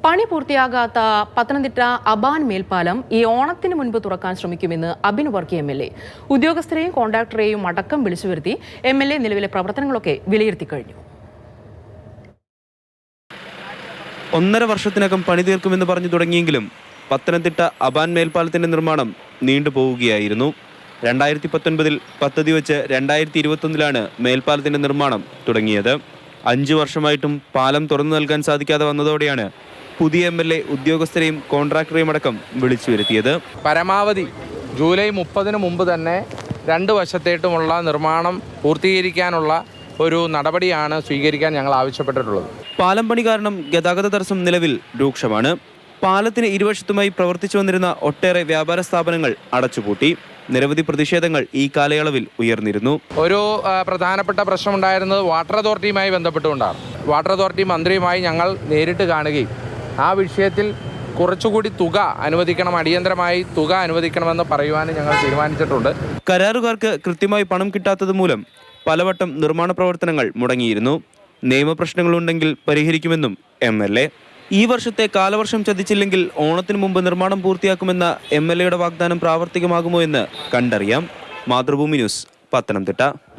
പണി പൂർത്തിയാകാത്ത പത്തനംതിട്ട അബാൻ മേൽപ്പാലം ഈ ഓണത്തിന് മുൻപ് തുറക്കാൻ ശ്രമിക്കുമെന്ന് അബിൻ വർക്കി MLA. ഉദ്യോഗസ്ഥരെയും കോൺട്രാക്ടറെയും അടക്കം വിളിച്ചു വരുത്തി MLA നിലവിലെ പ്രവർത്തനങ്ങളൊക്കെ വിലയിരുത്തി കഴിഞ്ഞു. 1.5 വർഷത്തിനകം പണി തീർക്കുമെന്ന് പറഞ്ഞു തുടങ്ങിയെങ്കിലും പത്തനംതിട്ട അബാൻ മേൽപ്പാലത്തിന്റെ നിർമ്മാണം നീണ്ടുപോവുകയായിരുന്നു. 2019 പദ്ധതി വെച്ച് 2021 മേൽപ്പാലത്തിന്റെ നിർമ്മാണം തുടങ്ങിയത്. 5 വർഷമായിട്ടും പാലം തുറന്നു നൽകാൻ സാധിക്കാതെ വന്നതോടെയാണ് പുതിയ MLA ഉദ്യോഗസ്ഥരെയും കോൺട്രാക്ടറെയും അടക്കം വിളിച്ചു വരുത്തിയത്. പരമാവധി ജൂലൈ 30 മുമ്പ് തന്നെ 2 വശത്തേട്ടുമുള്ള നിർമ്മാണം പൂർത്തീകരിക്കാനുള്ള ഒരു നടപടിയാണ് സ്വീകരിക്കാൻ ഞങ്ങൾ ആവശ്യപ്പെട്ടിട്ടുള്ളത്. പാലം പണി കാരണം ഗതാഗത തടസ്സം നിലവിൽ രൂക്ഷമാണ്. പാലത്തിന് ഇരുവശത്തുമായി പ്രവർത്തിച്ചു വന്നിരുന്ന ഒട്ടേറെ വ്യാപാര സ്ഥാപനങ്ങൾ അടച്ചുപൂട്ടി. നിരവധി പ്രതിഷേധങ്ങൾ ഈ കാലയളവിൽ ഉയർന്നിരുന്നു. ഒരു പ്രധാനപ്പെട്ട പ്രശ്നമുണ്ടായിരുന്നത് വാട്ടർ അതോറിറ്റിയുമായി ബന്ധപ്പെട്ടുകൊണ്ടാണ്. വാട്ടർ അതോറിറ്റി മന്ത്രിയുമായി ഞങ്ങൾ നേരിട്ട് കാണുകയും ആ വിഷയത്തിൽ കുറച്ചുകൂടി തുക അനുവദിക്കണം, അടിയന്തരമായി തുക അനുവദിക്കണമെന്ന് പറയുവാനും ഞങ്ങൾ തീരുമാനിച്ചിട്ടുണ്ട്. കരാറുകാർക്ക് കൃത്യമായി പണം കിട്ടാത്തത് മൂലം പലവട്ടം നിർമ്മാണ പ്രവർത്തനങ്ങൾ മുടങ്ങിയിരുന്നു. നിയമപ്രശ്നങ്ങളുണ്ടെങ്കിൽ പരിഹരിക്കുമെന്നും MLA. ഈ വർഷത്തെ കാലവർഷം ചതിച്ചില്ലെങ്കിൽ ഓണത്തിന് മുമ്പ് നിർമ്മാണം പൂർത്തിയാക്കുമെന്ന MLAയുടെ വാഗ്ദാനം പ്രാവർത്തികമാകുമോ എന്ന് കണ്ടറിയാം. മാതൃഭൂമി ന്യൂസ്, പത്തനംതിട്ട.